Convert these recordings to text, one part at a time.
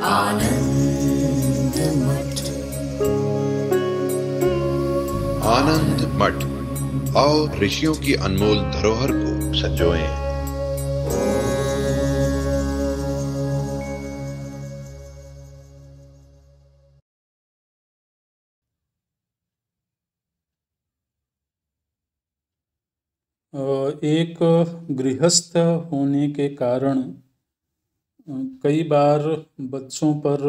आनंद मठ। आनंद मठ, आओ ऋषियों की अनमोल धरोहर को संजोएं। एक गृहस्थ होने के कारण कई बार बच्चों पर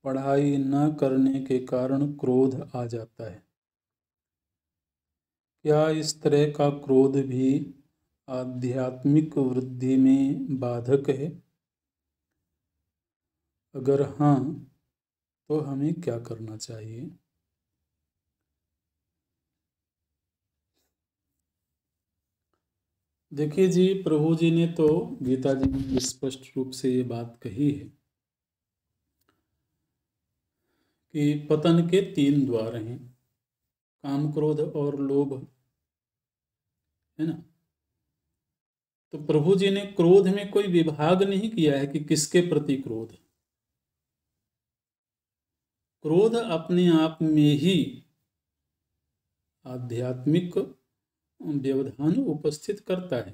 पढ़ाई न करने के कारण क्रोध आ जाता है। क्या इस तरह का क्रोध भी आध्यात्मिक वृद्धि में बाधक है? अगर हाँ, तो हमें क्या करना चाहिए? देखिए जी, प्रभु जी ने तो गीता जी में स्पष्ट रूप से ये बात कही है कि पतन के 3 द्वार हैं, काम, क्रोध और लोभ, है ना। तो प्रभु जी ने क्रोध में कोई विभाग नहीं किया है कि किसके प्रति क्रोध। क्रोध अपने आप में ही आध्यात्मिक व्यवधान उपस्थित करता है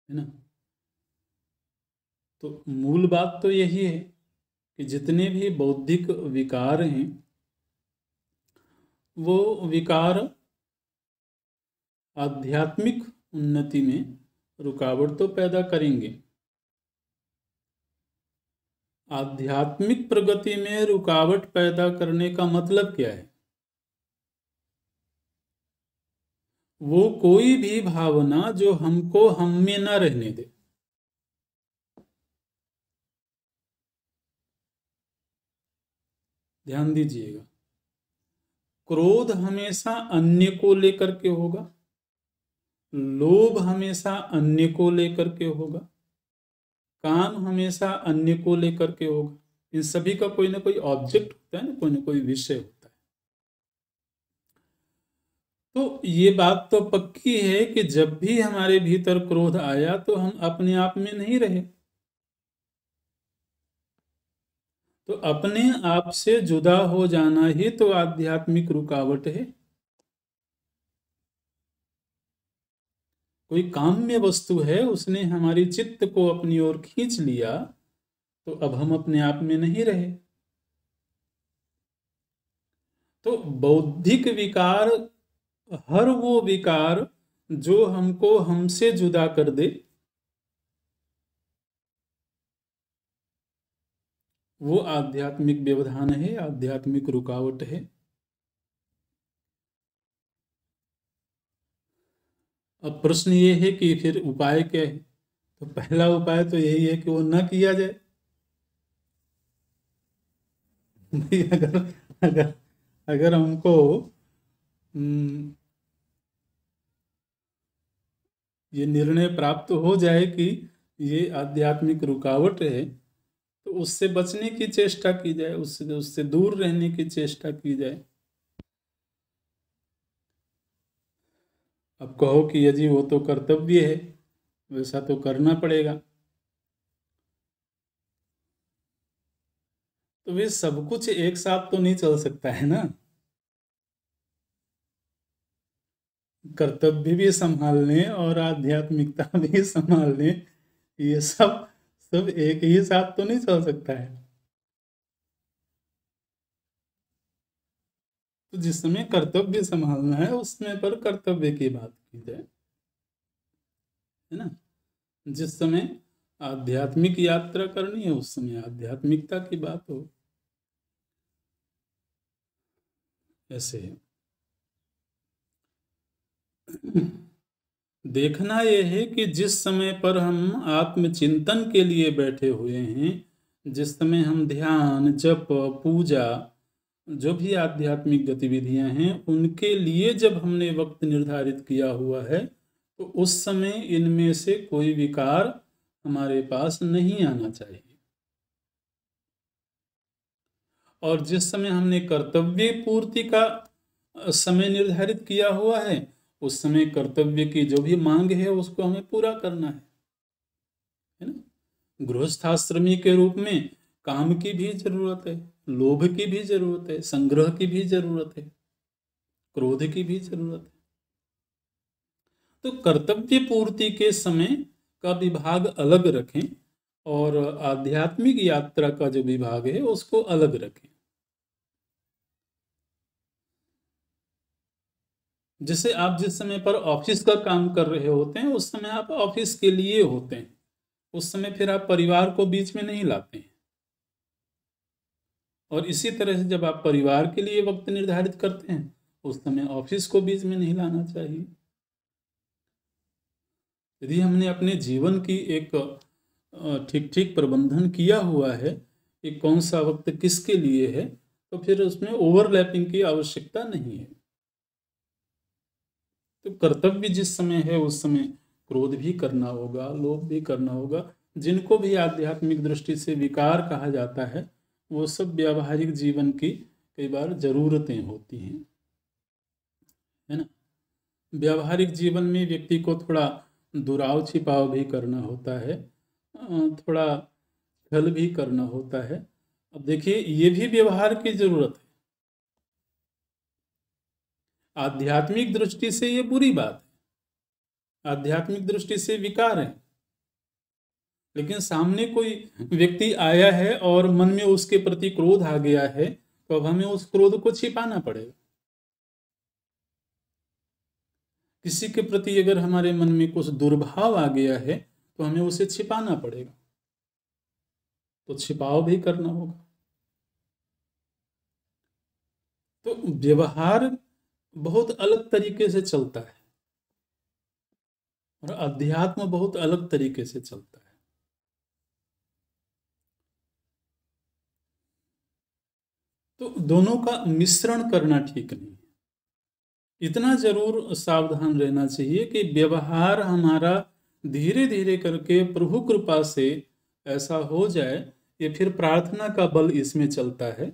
ना। तो मूल बात तो यही है कि जितने भी बौद्धिक विकार हैं वो विकार आध्यात्मिक उन्नति में रुकावट तो पैदा करेंगे। आध्यात्मिक प्रगति में रुकावट पैदा करने का मतलब क्या है? वो कोई भी भावना जो हमको हम में न रहने दे। ध्यान दीजिएगा, क्रोध हमेशा अन्य को लेकर के होगा, लोभ हमेशा अन्य को लेकर के होगा, काम हमेशा अन्य को लेकर के होगा। इन सभी का कोई ना कोई ऑब्जेक्ट होता है ना कोई विषय होता है। तो ये बात तो पक्की है कि जब भी हमारे भीतर क्रोध आया तो हम अपने आप में नहीं रहे। तो अपने आप से जुदा हो जाना ही तो आध्यात्मिक रुकावट है। कोई काम्य वस्तु है, उसने हमारी चित्त को अपनी ओर खींच लिया, तो अब हम अपने आप में नहीं रहे। तो बौद्धिक विकार, हर वो विकार जो हमको हमसे जुदा कर दे, वो आध्यात्मिक व्यवधान है, आध्यात्मिक रुकावट है। अब प्रश्न ये है कि फिर उपाय क्या है? तो पहला उपाय तो यही है कि वो न किया जाए। अगर अगर अगर हमको ये निर्णय प्राप्त हो जाए कि ये आध्यात्मिक रुकावट है, तो उससे बचने की चेष्टा की जाए, उससे दूर रहने की चेष्टा की जाए। अब कहो कि यदि वो तो कर्तव्य है, वैसा तो करना पड़ेगा। तो वे सब कुछ एक साथ तो नहीं चल सकता है ना। कर्तव्य भी संभालने और आध्यात्मिकता भी संभालने, ये सब एक ही साथ तो नहीं चल सकता है। तो जिस समय कर्तव्य संभालना है उस समय पर कर्तव्य की बात की जाए, है ना। जिस समय आध्यात्मिक यात्रा करनी है उस समय आध्यात्मिकता की बात हो। ऐसे है। देखना यह है कि जिस समय पर हम आत्मचिंतन के लिए बैठे हुए हैं, जिस समय हम ध्यान, जप, पूजा, जो भी आध्यात्मिक गतिविधियां हैं, उनके लिए जब हमने वक्त निर्धारित किया हुआ है, तो उस समय इनमें से कोई विकार हमारे पास नहीं आना चाहिए। और जिस समय हमने कर्तव्य पूर्ति का समय निर्धारित किया हुआ है, उस समय कर्तव्य की जो भी मांग है उसको हमें पूरा करना है ना। गृहस्थाश्रमी के रूप में काम की भी जरूरत है, लोभ की भी जरूरत है, संग्रह की भी जरूरत है, क्रोध की भी जरूरत है। तो कर्तव्य पूर्ति के समय का विभाग अलग रखें और आध्यात्मिक यात्रा का जो विभाग है उसको अलग रखें। जैसे आप जिस समय पर ऑफिस का काम कर रहे होते हैं उस समय आप ऑफिस के लिए होते हैं, उस समय फिर आप परिवार को बीच में नहीं लाते हैं। और इसी तरह से जब आप परिवार के लिए वक्त निर्धारित करते हैं उस समय ऑफिस को बीच में नहीं लाना चाहिए। यदि हमने अपने जीवन की एक ठीक ठीक प्रबंधन किया हुआ है कि कौन सा वक्त किसके लिए है, तो फिर उसमें ओवरलैपिंग की आवश्यकता नहीं है। तो कर्तव्य जिस समय है उस समय क्रोध भी करना होगा, लोभ भी करना होगा। जिनको भी आध्यात्मिक दृष्टि से विकार कहा जाता है वो सब व्यावहारिक जीवन की कई बार जरूरतें होती हैं, है ना। व्यावहारिक जीवन में व्यक्ति को थोड़ा दुराव छिपाव भी करना होता है, थोड़ा छल भी करना होता है। अब देखिए ये भी व्यवहार की जरूरत है। आध्यात्मिक दृष्टि से ये बुरी बात है, आध्यात्मिक दृष्टि से विकार है। लेकिन सामने कोई व्यक्ति आया है और मन में उसके प्रति क्रोध आ गया है, तो अब हमें उस क्रोध को छिपाना पड़ेगा। किसी के प्रति अगर हमारे मन में कुछ दुर्भाव आ गया है तो हमें उसे छिपाना पड़ेगा, तो छिपाव भी करना होगा। तो व्यवहार बहुत अलग तरीके से चलता है और अध्यात्म बहुत अलग तरीके से चलता है। तो दोनों का मिश्रण करना ठीक नहीं है। इतना जरूर सावधान रहना चाहिए कि व्यवहार हमारा धीरे धीरे करके प्रभु कृपा से ऐसा हो जाए, ये फिर प्रार्थना का बल इसमें चलता है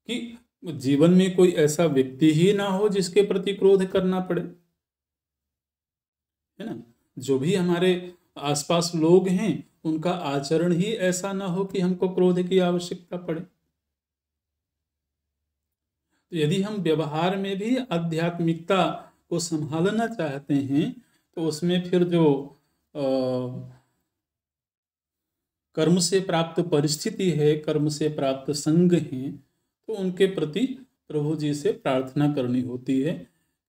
कि जीवन में कोई ऐसा व्यक्ति ही ना हो जिसके प्रति क्रोध करना पड़े, है ना। जो भी हमारे आसपास लोग हैं उनका आचरण ही ऐसा ना हो कि हमको क्रोध की आवश्यकता पड़े। तो यदि हम व्यवहार में भी आध्यात्मिकता को संभालना चाहते हैं तो उसमें फिर जो कर्म से प्राप्त परिस्थिति है, कर्म से प्राप्त संग हैं, तो उनके प्रति प्रभु जी से प्रार्थना करनी होती है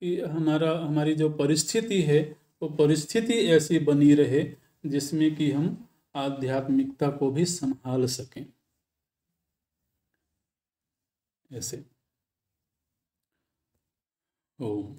कि हमारी जो परिस्थिति है वो परिस्थिति ऐसी बनी रहे जिसमें कि हम आध्यात्मिकता को भी संभाल सकें। ऐसे ओम।